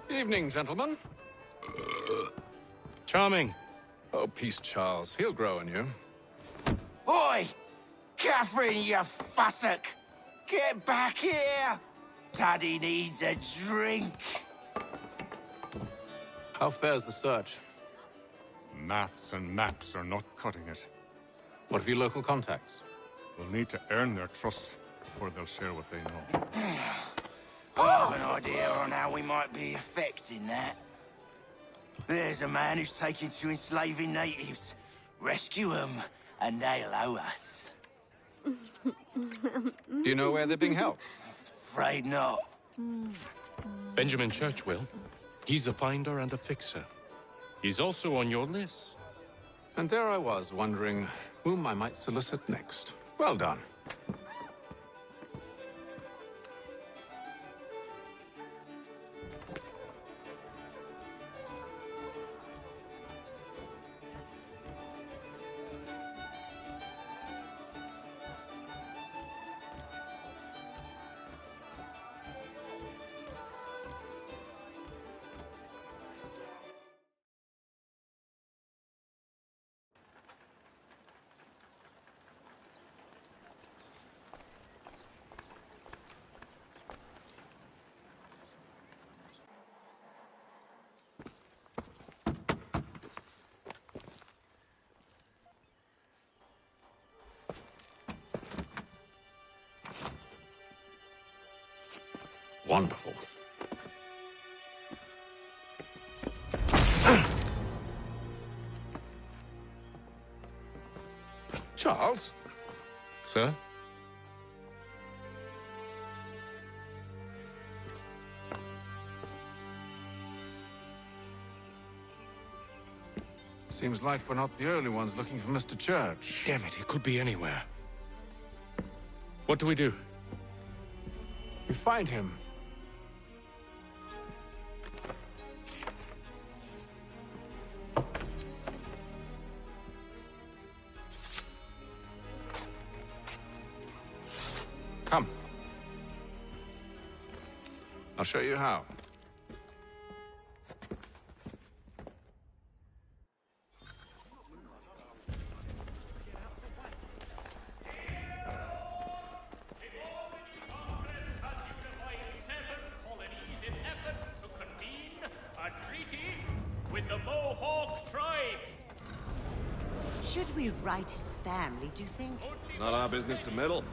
Evening, gentlemen. Charming. Oh, peace, Charles. He'll grow on you. Oi! Catherine, you fussock! Get back here! Daddy needs a drink. How fares the search? Maths and maps are not cutting it. What of your local contacts? We'll need to earn their trust before they'll share what they know. I have an idea on how we might be affecting that. There's a man who's taken to enslaving natives. Rescue them, and they'll owe us. Do you know where they're being held? Afraid not. Benjamin Church will. He's a finder and a fixer. He's also on your list. And there I was, wondering whom I might solicit next. Well done. Wonderful. Charles? Sir? Seems like we're not the only ones looking for Mr. Church. Damn it, he could be anywhere. What do we do? We find him. Come. I'll show you how. Should we write his family, do you think? Not our business to meddle,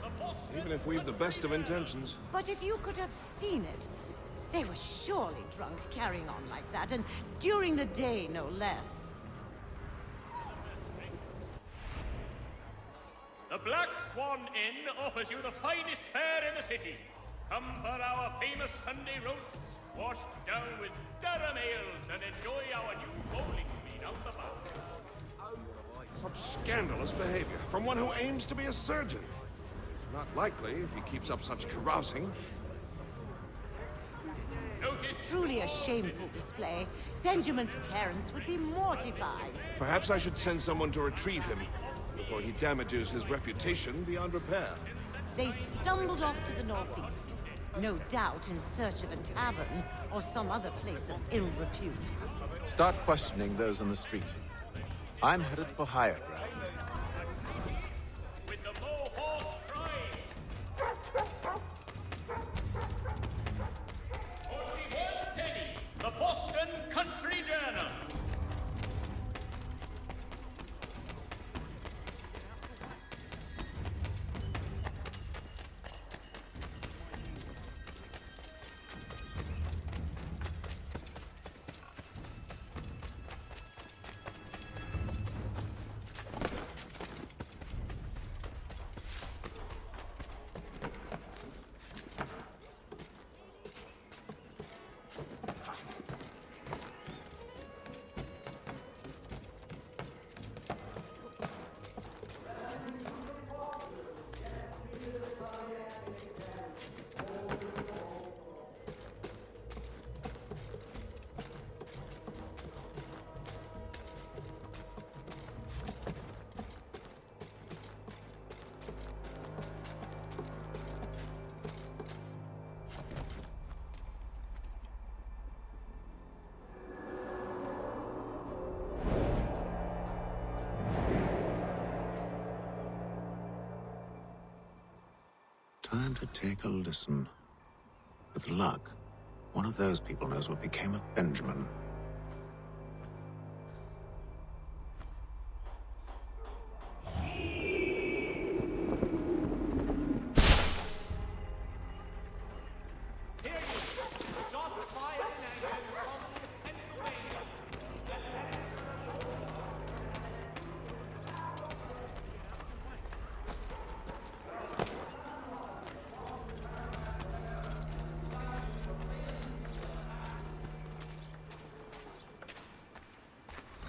even if we've the best of intentions. But if you could have seen it, they were surely drunk carrying on like that, and during the day, no less. The Black Swan Inn offers you the finest fare in the city. Come for our famous Sunday roasts, washed down with Durham ales, and enjoy our new bowling green out the back. Such scandalous behavior from one who aims to be a surgeon. Not likely if he keeps up such carousing. Truly a shameful display. Benjamin's parents would be mortified. Perhaps I should send someone to retrieve him before he damages his reputation beyond repair. They stumbled off to the northeast, no doubt in search of a tavern or some other place of ill repute. Start questioning those on the street. I'm headed for higher ground. Time to take a listen. With luck, one of those people knows what became of Benjamin.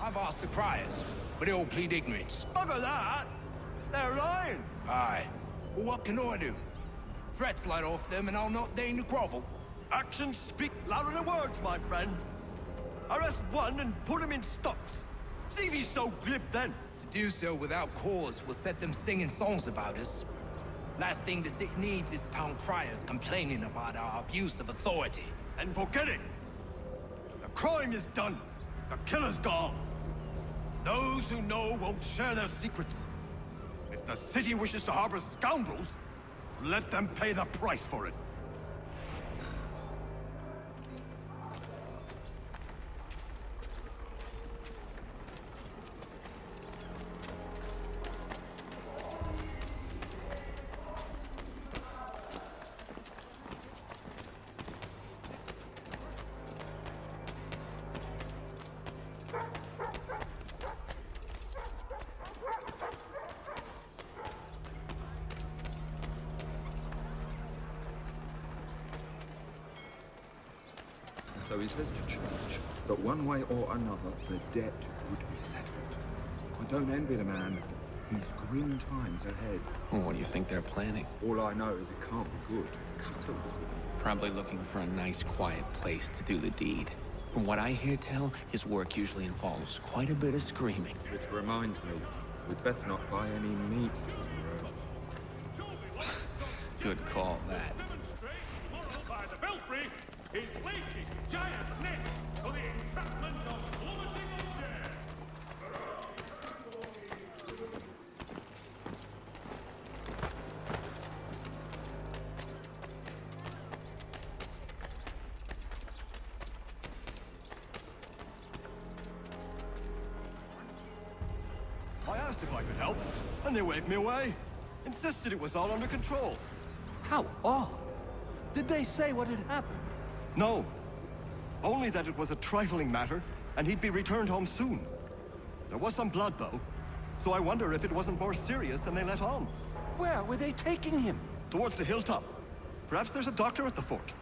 I've asked the criers, but they all plead ignorance. Bugger that! They're lying! Aye. Well, what can I do? Threats light off them and I'll not deign to grovel. Actions speak louder than words, my friend. Arrest one and put him in stocks. See if he's so glib then. To do so without cause will set them singing songs about us. Last thing the city needs is town criers complaining about our abuse of authority. And forget it! The crime is done. The killer's gone. Those who know won't share their secrets. If the city wishes to harbor scoundrels, let them pay the price for it. So he says to church that one way or another the debt would be settled. I don't envy the man. He's grim times ahead. Well, what do you think they're planning? All I know is it can't be good. Cutters with him. Probably looking for a nice, quiet place to do the deed. From what I hear tell, his work usually involves quite a bit of screaming. Which reminds me, we'd best not buy any meat tomorrow. Good call, that. By the belfry, his latest giant net for the entrapment of plummeting objects. I asked if I could help, and they waved me away. Insisted it was all under control. How odd. Did they say what had happened? No. Only that it was a trifling matter, and he'd be returned home soon. There was some blood, though, so I wonder if it wasn't more serious than they let on. Where were they taking him? Towards the hilltop. Perhaps there's a doctor at the fort.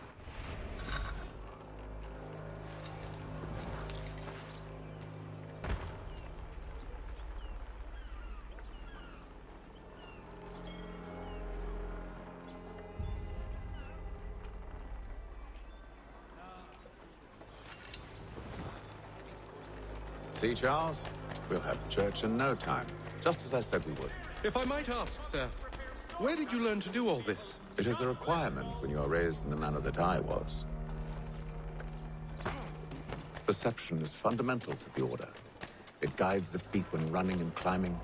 See, Charles? We'll have church in no time, just as I said we would. If I might ask, sir, where did you learn to do all this? It is a requirement when you are raised in the manner that I was. Perception is fundamental to the Order. It guides the feet when running and climbing,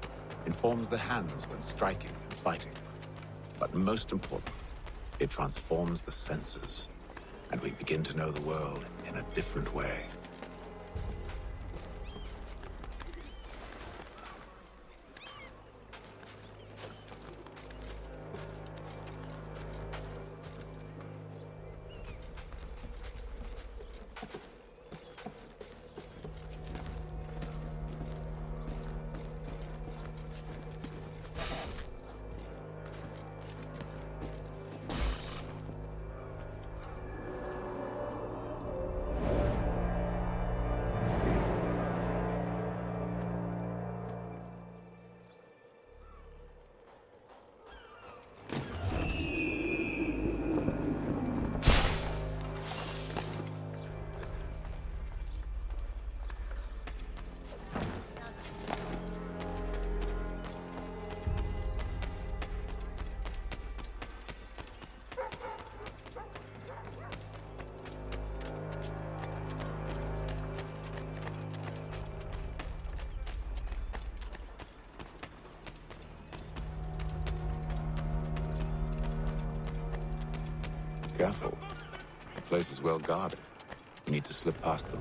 informs the hands when striking and fighting. But most important, it transforms the senses, and we begin to know the world in a different way. Careful. The place is well guarded. You need to slip past them.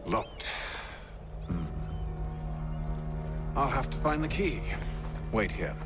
Locked. I'll have to find the key. Wait here.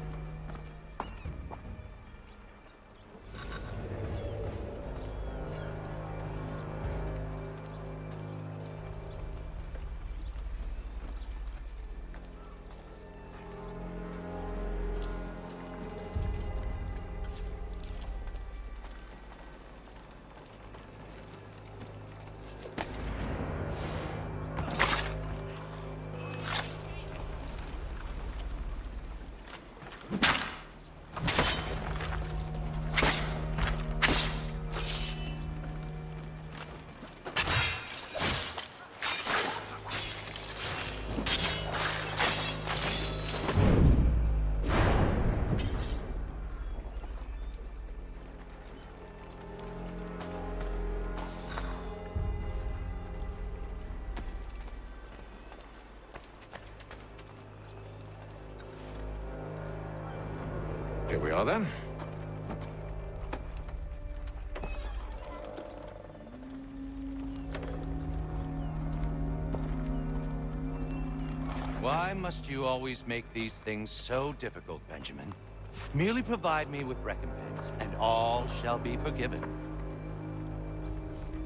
Here we are, then. Why must you always make these things so difficult, Benjamin? Merely provide me with recompense, and all shall be forgiven.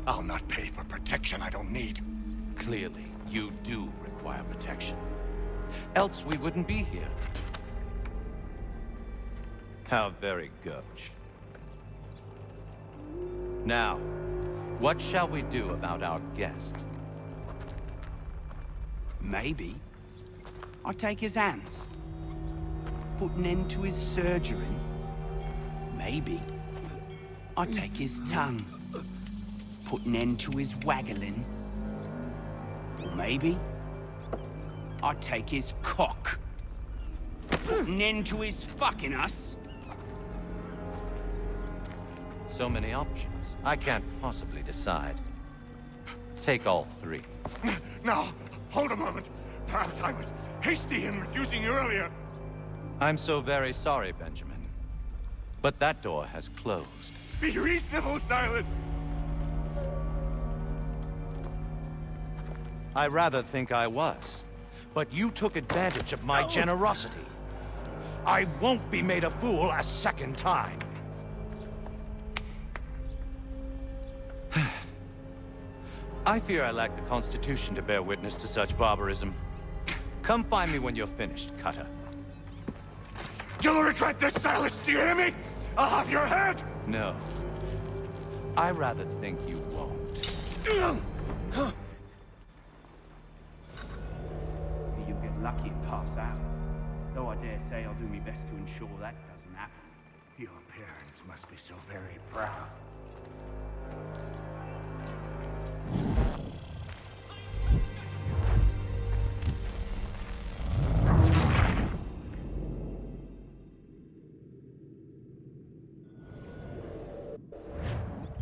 I'll not pay for protection I don't need. Clearly, you do require protection. Else we wouldn't be here. How very gauche. Now, what shall we do about our guest? Maybe I take his hands, put an end to his surgering. Maybe I take his tongue, put an end to his waggling. Or maybe I take his cock. put an end to his fucking us? So many options. I can't possibly decide. Take all three. Now, hold a moment. Perhaps I was hasty in refusing you earlier. I'm so very sorry, Benjamin. But that door has closed. Be reasonable, Silas! I rather think I was. But you took advantage of my generosity. I won't be made a fool a second time. I fear I lack the constitution to bear witness to such barbarism. Come find me when you're finished, Cutter. You'll regret this, Silas, do you hear me? I'll have your head! No. I rather think you won't. You'll get lucky and pass out. Though I dare say I'll do my best to ensure that doesn't happen. Your parents must be so very proud.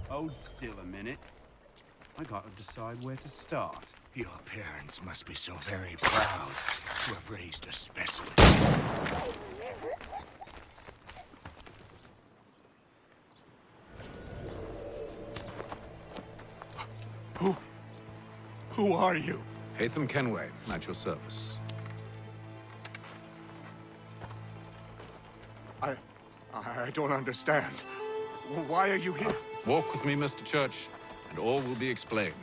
Hold still a minute. I gotta decide where to start. Your parents must be so very proud to have raised a specimen. Who are you? Hatham Kenway, at your service. I don't understand. Why are you here? Walk with me, Mr. Church, and all will be explained.